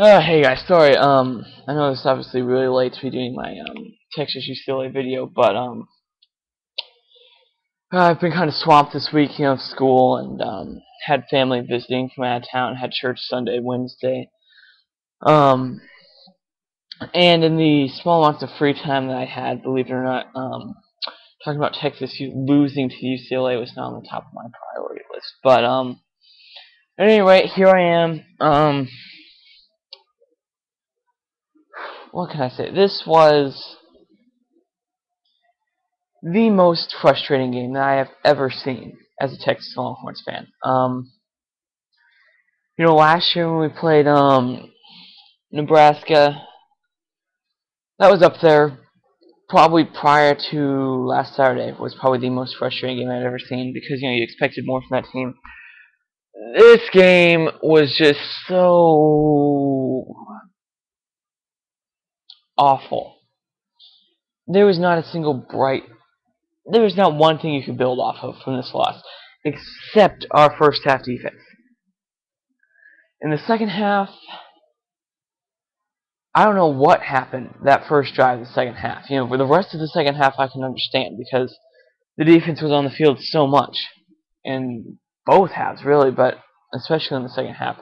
Hey guys, sorry, I know it's obviously really late to be doing my, Texas UCLA video, but, I've been kind of swamped this week, school, and, had family visiting from out of town, had church Sunday, Wednesday, um, and in the small amounts of free time that I had, believe it or not, talking about Texas losing to UCLA was not on the top of my priority list, but, at any rate, here I am, what can I say? This was the most frustrating game that I have ever seen as a Texas Longhorns fan. Last year when we played Nebraska, that was up there. Probably prior to last Saturday was probably the most frustrating game I'd ever seen because you expected more from that team. This game was just so awful. There was not a single bright. There was not one thing you could build off of from this loss, except our first half defense. In the second half, I don't know what happened that first drive of the second half. For the rest of the second half, I can understand because the defense was on the field so much, in both halves really, but especially in the second half,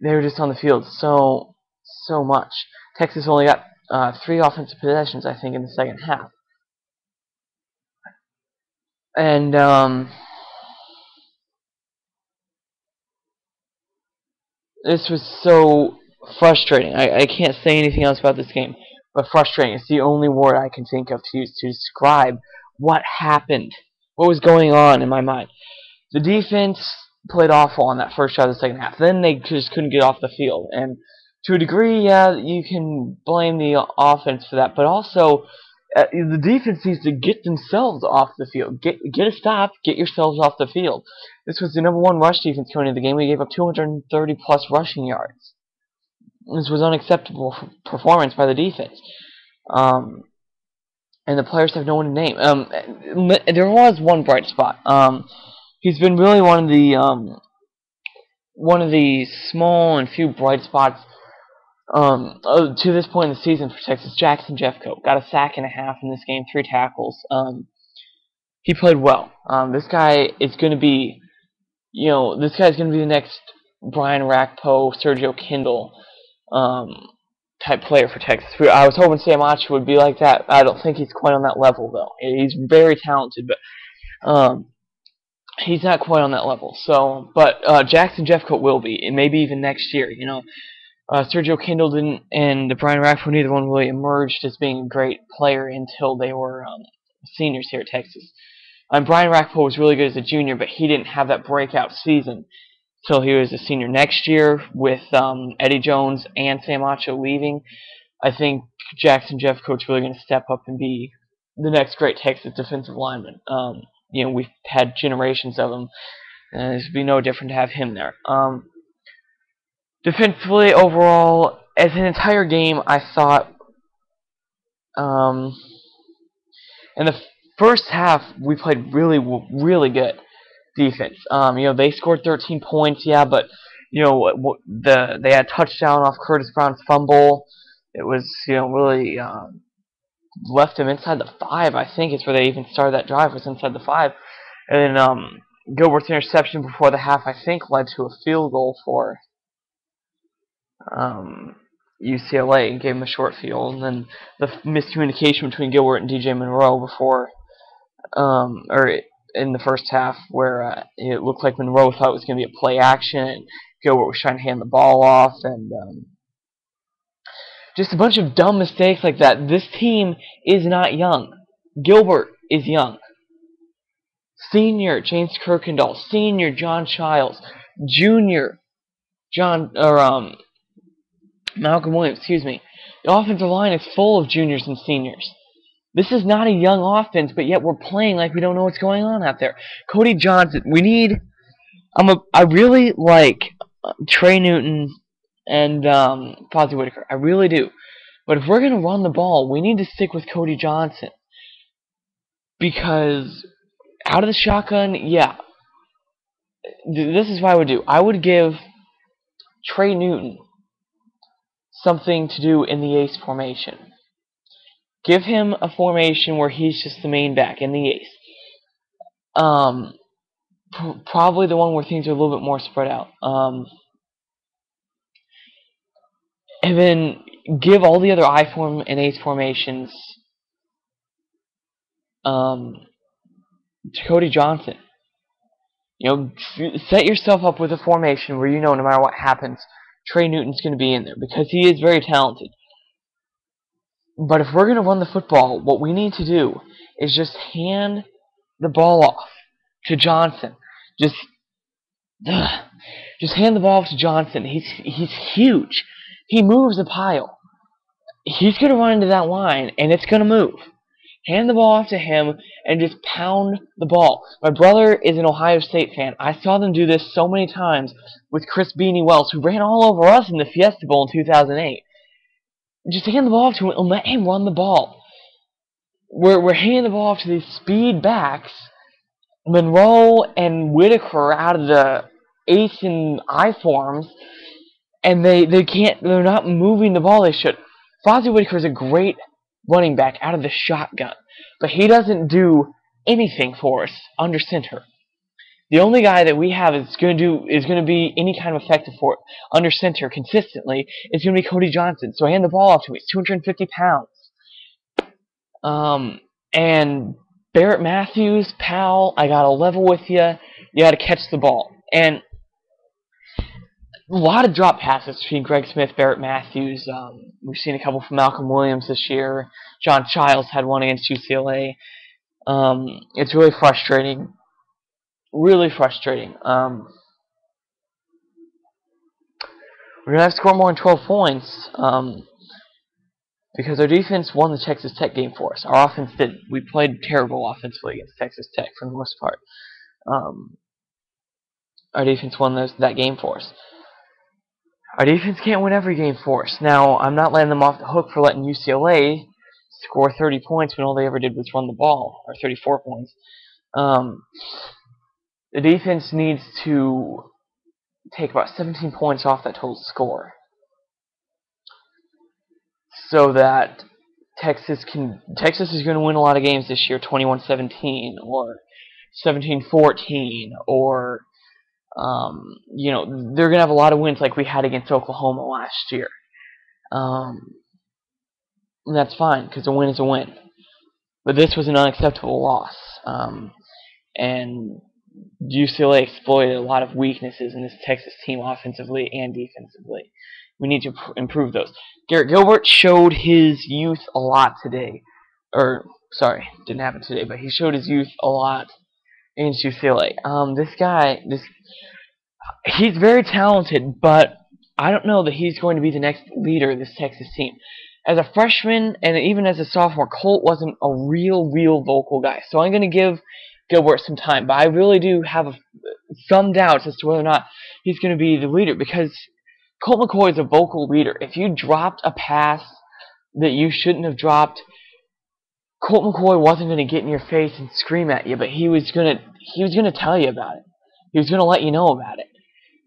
they were just on the field so much. Texas only got 3 offensive possessions, I think, in the second half, and this was so frustrating. I can't say anything else about this game, but frustrating. It's the only word I can think of to use to describe what happened, what was going on in my mind. The defense played awful on that first shot of the second half. Then they just couldn't get off the field. And to a degree, yeah, you can blame the offense for that, but also the defense needs to get themselves off the field. Get a stop, get yourselves off the field. This was the #1 rush defense going into the game. We gave up 230-plus rushing yards. This was unacceptable performance by the defense. And the players have no one to name. There was one bright spot. He's been really one of the small and few bright spots to this point in the season for Texas. Jackson Jeffcoat got a sack and a half in this game, 3 tackles. He played well. This guy is going to be, the next Brian Rakpo, Sergio Kindle type player for Texas. I was hoping Sam Acho would be like that. I don't think he's quite on that level, though. He's very talented, but he's not quite on that level. But Jackson Jeffcoat will be, and maybe even next year. Sergio Kindle didn't, and Brian Rakpo, neither one really emerged as being a great player until they were seniors here at Texas. Brian Rakpo was really good as a junior, but he didn't have that breakout season till he was a senior next year with Eddie Jones and Sam Acho leaving. I think Jackson Jeffcoat's really going to step up and be the next great Texas defensive lineman. We've had generations of them, and it would be no different to have him there. Defensively, overall, as an entire game, I thought in the first half we played really good defense. They scored 13 points, yeah, but they had a touchdown off Curtis Brown's fumble. It was really left him inside the 5. I think is where they even started that drive, was inside the 5, and then Gilbert's interception before the half, I think, led to a field goal for UCLA and gave him a short field, and then the miscommunication between Gilbert and DJ Monroe before, or in the first half, where it looked like Monroe thought it was going to be a play action, and Gilbert was trying to hand the ball off, and just a bunch of dumb mistakes like that. This team is not young. Gilbert is young. Senior James Kirkendall, senior John Childs, junior Malcolm Williams, excuse me. The offensive line is full of juniors and seniors. This is not a young offense, but yet we're playing like we don't know what's going on out there. Cody Johnson, I really like Trey Newton and Fozzie Whitaker. I really do. But if we're going to run the ball, we need to stick with Cody Johnson. Because out of the shotgun, yeah. This is what I would do. I would give Trey Newton something to do in the ace formation. Give him a formation where he's just the main back in the ace. Probably the one where things are a little bit more spread out. And then give all the other I form and ace formations to Cody Johnson. Set yourself up with a formation where no matter what happens, Trey Newton's going to be in there because he is very talented. But if we're going to run the football, what we need to do is just hand the ball off to Johnson. Just hand the ball off to Johnson. He's huge. He moves a pile. He's going to run into that line, and it's going to move. Hand the ball off to him and just pound the ball. My brother is an Ohio State fan. I saw them do this so many times with Chris Beanie Wells, who ran all over us in the Fiesta Bowl in 2008. Just hand the ball off to him and let him run the ball. We're handing the ball off to these speed backs, Monroe and Whitaker out of the ace and I forms, and they're not moving the ball they should. Fozzie Whitaker is a great running back out of the shotgun, but he doesn't do anything for us under center. The only guy that we have is going to be any kind of effective for under center consistently is going to be Cody Johnson. So I hand the ball off to him. He's 250 pounds. And Barrett Matthews, pal, I got to level with you. You got to catch the ball. And a lot of drop passes between Greg Smith, Barrett Matthews. We've seen a couple from Malcolm Williams this year. John Childs had one against UCLA. It's really frustrating. Really frustrating. We're going to have to score more than 12 points because our defense won the Texas Tech game for us. Our offense didn't. We played terrible offensively against Texas Tech for the most part. Our defense won that game for us. Our defense can't win every game for us. Now, I'm not letting them off the hook for letting UCLA score 30 points when all they ever did was run the ball, or 34 points. The defense needs to take about 17 points off that total score so that Texas is going to win a lot of games this year, 21-17 or 17-14, or they're going to have a lot of wins like we had against Oklahoma last year. And that's fine because a win is a win. But this was an unacceptable loss. And UCLA exploited a lot of weaknesses in this Texas team offensively and defensively. We need to improve those. Garrett Gilbert showed his youth a lot today. Didn't happen today, but he showed his youth a lot against UCLA. He's very talented, but I don't know that he's going to be the next leader of this Texas team. As a freshman and even as a sophomore, Colt wasn't a real vocal guy. So I'm going to give Gilbert some time, but I really do have some doubts as to whether or not he's going to be the leader because Colt McCoy is a vocal leader. If you dropped a pass that you shouldn't have dropped, Colt McCoy wasn't going to get in your face and scream at you, but he was going to tell you about it. He was going to let you know about it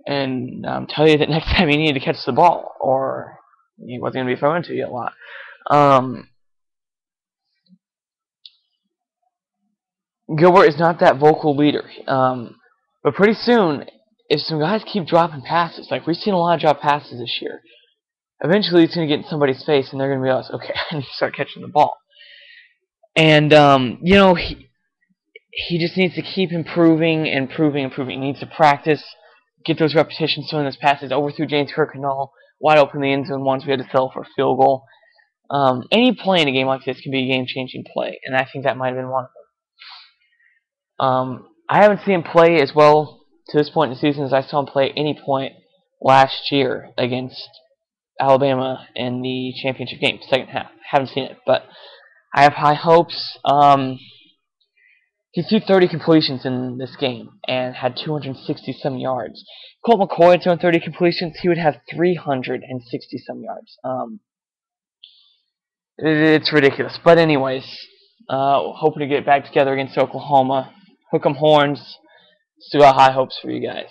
and tell you that next time you needed to catch the ball, or he wasn't going to be thrown to you a lot. Gilbert is not that vocal leader. But pretty soon, if some guys keep dropping passes, like we've seen a lot of drop passes this year, eventually it's going to get in somebody's face and they're going to realize, okay, I need to start catching the ball. And, he just needs to keep improving. He needs to practice, get those repetitions, throwing those passes, overthrew James Kirkendall, wide open in the end zone once we had to settle for a field goal. Any play in a game like this can be a game-changing play, and I think that might have been one of them. I haven't seen him play as well to this point in the season as I saw him play at any point last year against Alabama in the championship game, second half. Haven't seen it, but I have high hopes. He threw 30 completions in this game and had 260-some yards. Colt McCoy throwing 30 completions, he would have 360-some yards. It's ridiculous. But anyways, hoping to get back together against Oklahoma. Hook 'em horns. Still got high hopes for you guys.